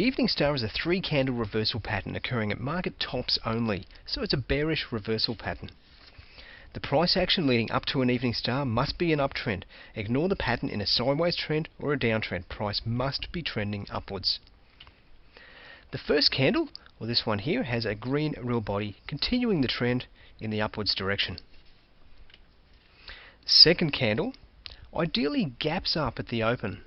evening star is a 3-candle reversal pattern occurring at market tops only, so it's a bearish reversal pattern. The price action leading up to an evening star must be an uptrend. Ignore the pattern in a sideways trend or a downtrend. Price must be trending upwards. The first candle, or this one here, has a green real body continuing the trend in the upwards direction. Second candle ideally gaps up at the open,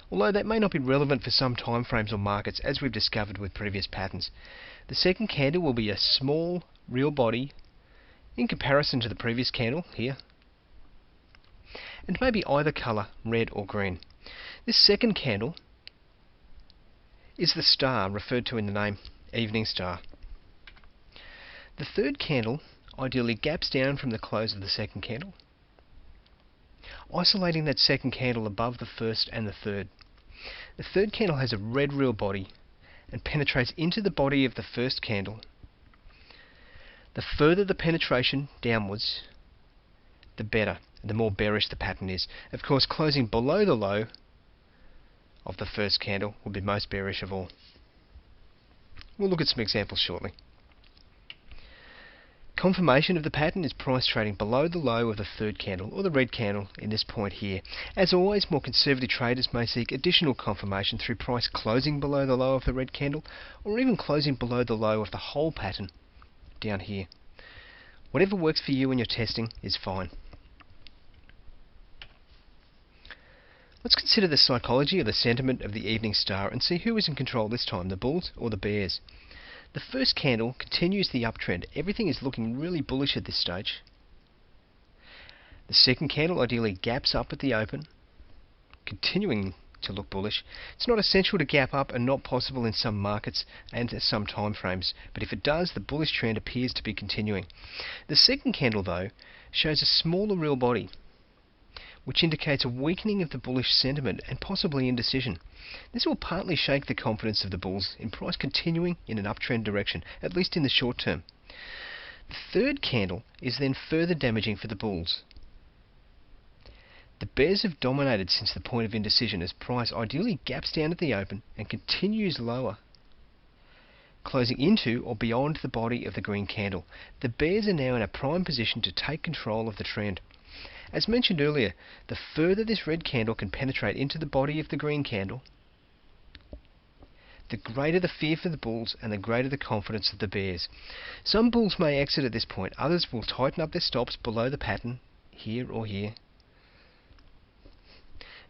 although that may not be relevant for some time frames or markets, as we've discovered with previous patterns. The second candle will be a small real body in comparison to the previous candle here, and maybe either colour, red or green. This second candle is the star referred to in the name, evening star. The third candle ideally gaps down from the close of the second candle, isolating that second candle above the first and the third. The third candle has a red real body and penetrates into the body of the first candle. The further the penetration downwards, the better, the more bearish the pattern is. Of course, closing below the low of the first candle will be most bearish of all. We'll look at some examples shortly. Confirmation of the pattern is price trading below the low of the third candle, or the red candle in this point here. As always, more conservative traders may seek additional confirmation through price closing below the low of the red candle, or even closing below the low of the whole pattern down here. Whatever works for you when you're testing is fine. Let's consider the psychology or the sentiment of the evening star and see who is in control this time, the bulls or the bears. The first candle continues the uptrend. Everything is looking really bullish at this stage. The second candle ideally gaps up at the open, continuing to look bullish. It's not essential to gap up and not possible in some markets and some time frames, but if it does, the bullish trend appears to be continuing. The second candle, though, shows a smaller real body, which indicates a weakening of the bullish sentiment and possibly indecision. This will partly shake the confidence of the bulls in price continuing in an uptrend direction, at least in the short term. The third candle is then further damaging for the bulls. The bears have dominated since the point of indecision, as price ideally gaps down at the open and continues lower, closing into or beyond the body of the green candle. The bears are now in a prime position to take control of the trend. As mentioned earlier, the further this red candle can penetrate into the body of the green candle, the greater the fear for the bulls and the greater the confidence of the bears. Some bulls may exit at this point, others will tighten up their stops below the pattern, here or here.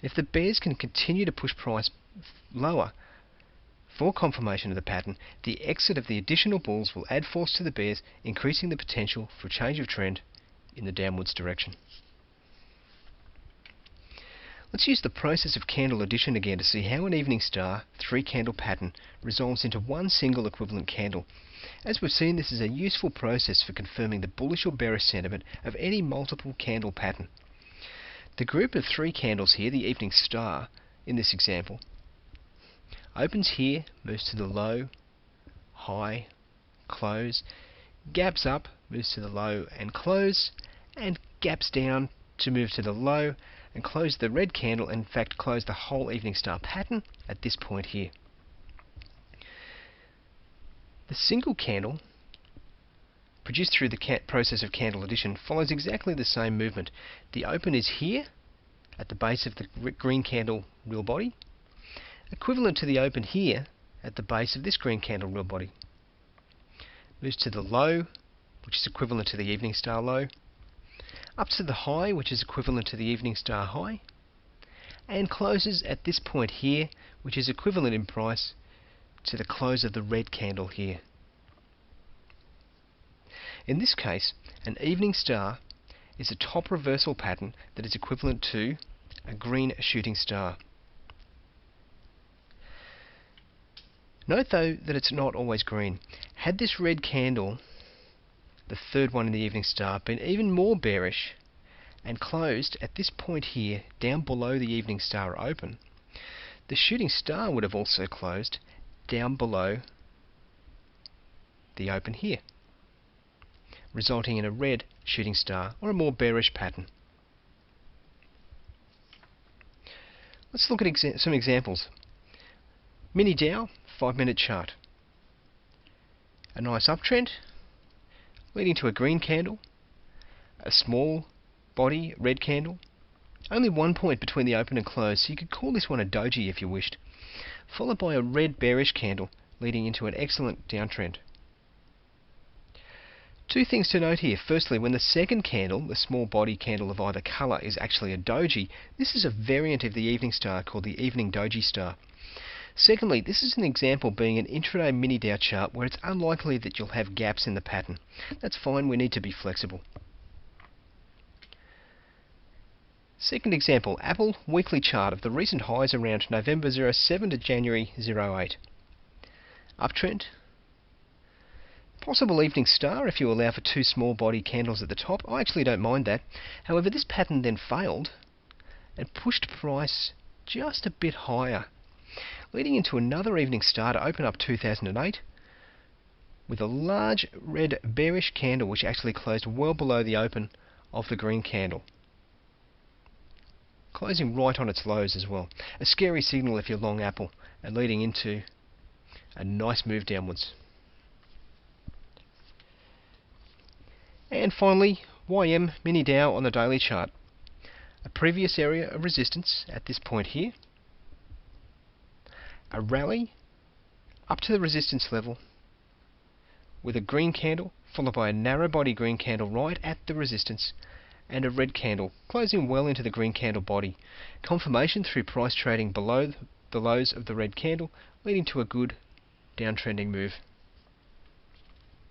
If the bears can continue to push price lower for confirmation of the pattern, the exit of the additional bulls will add force to the bears, increasing the potential for a change of trend in the downwards direction. Let's use the process of candle addition again to see how an evening star 3-candle pattern resolves into one single equivalent candle. As we've seen, this is a useful process for confirming the bullish or bearish sentiment of any multiple candle pattern. The group of 3 candles here, the evening star in this example, opens here, moves to the low, high, close, gaps up, moves to the low and close, and gaps down to move to the low and close the red candle, and in fact close the whole evening star pattern at this point here. The single candle produced through the process of candle addition follows exactly the same movement. The open is here at the base of the green candle real body, equivalent to the open here at the base of this green candle real body. Moves to the low, which is equivalent to the evening star low, up to the high, which is equivalent to the evening star high, and closes at this point here, which is equivalent in price to the close of the red candle here. In this case, an evening star is a top reversal pattern that is equivalent to a green shooting star. Note though that it's not always green. Had this red candle, the third one in the evening star, been even more bearish and closed at this point here down below the evening star open, the shooting star would have also closed down below the open here, resulting in a red shooting star or a more bearish pattern. Let's look at some examples. Mini Dow 5-minute chart. A nice uptrend leading to a green candle, a small body red candle. Only 1 point between the open and close, so you could call this one a doji if you wished. Followed by a red bearish candle leading into an excellent downtrend. Two things to note here. Firstly, when the second candle, the small body candle of either colour, is actually a doji, this is a variant of the evening star called the evening doji star. Secondly, this is an example being an intraday mini Dow chart where it's unlikely that you'll have gaps in the pattern. That's fine, we need to be flexible. Second example, Apple weekly chart of the recent highs around November 07 to January 08. Uptrend. Possible evening star if you allow for two small body candles at the top. I actually don't mind that. However, this pattern then failed and pushed price just a bit higher, leading into another evening star to open up 2008 with a large red bearish candle which actually closed well below the open of the green candle, closing right on its lows as well. A scary signal if you're long Apple, and leading into a nice move downwards. And finally, YM Mini Dow on the daily chart. A previous area of resistance at this point here. A rally up to the resistance level with a green candle followed by a narrow body green candle right at the resistance and a red candle closing well into the green candle body. Confirmation through price trading below the lows of the red candle, leading to a good downtrending move.